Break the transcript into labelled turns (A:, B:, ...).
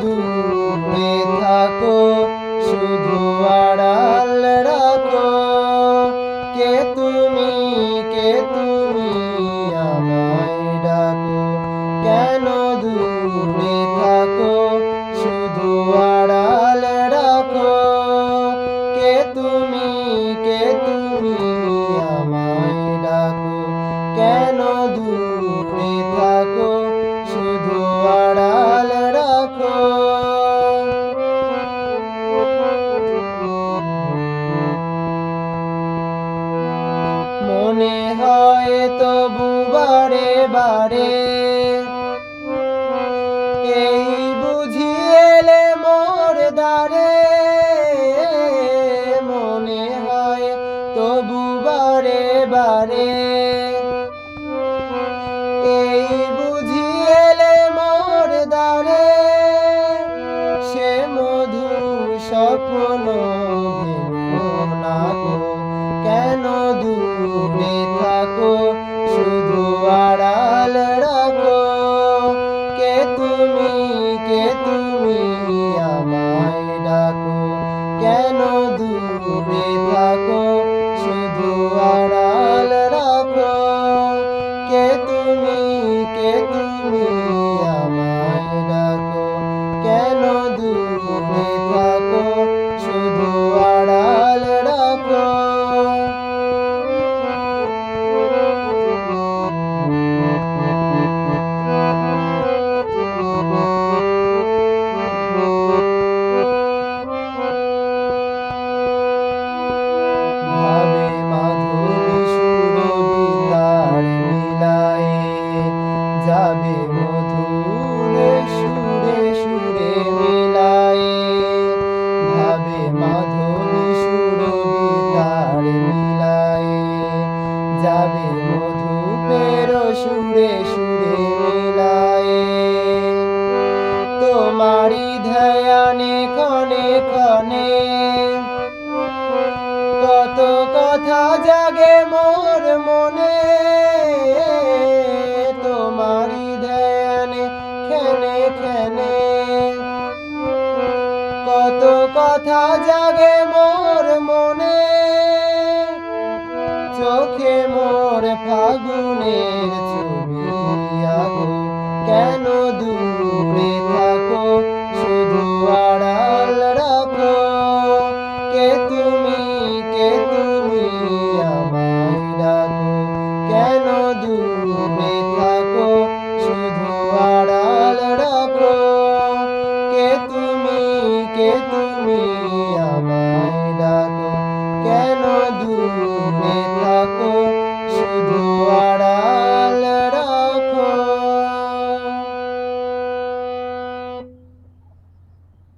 A: দূরে থাকো, শুধু আড়াল রাখো। কে তুমি, কে তুমি আমায় ডাকো? কেন দূরে থাকো, শুধু আড়াল রাখো। কে তুমি, কে তুমি আমায় ডাকো? কেন দূরে থাকো, শুধু আড়াল রাখো। মনে হয় তবু বারে বারে, এই বুঝি এলে মোর দ্বারে। মনে হয় তবু বারে বারে, এই বুঝি এলে মোর দ্বারে। সে মধুর স্বপ্ন ভেঙো না গো, কেন দূরে থাকো, শুধু আড়াল রাখো। কে তুমি, কে তুমি আমায় ডাকো? কেন দূরে থাকো, শুধু আড়াল রাখো। কে তুমি, কে তুমি আমায় ডাকো? কেন দূরে থাকো, শুধু আড়াল রাখো। ভাবে মাধবী সুরভি তার মিলায়ে, যাবে মধুর সুরে সুরে মিলায়ে। ভাবে মাধবী সুরভি তার মিলায়ে, যাবে মধুপের সুরে সুরে মিলায়ে। তোমারি ধ্যানে ক্ষণে ক্ষণে, কত কথা জাগে মোর মনে। তোমারি ধ্যানে ক্ষণে ক্ষণে, কত কথা জাগে মোর মনে। চোখে মোর ফাগুনের ছবি আঁকো, কেন দূরে থাকো, শুধু আড়াল রাখো। কে তুমি, কে তুমি আমায় ডাকো? কেন দূরে থাকো, শুধু আড়াল রাখো। কে তুমি, কে তুমি আমায় ডাকো? কেন দূরে থাকো,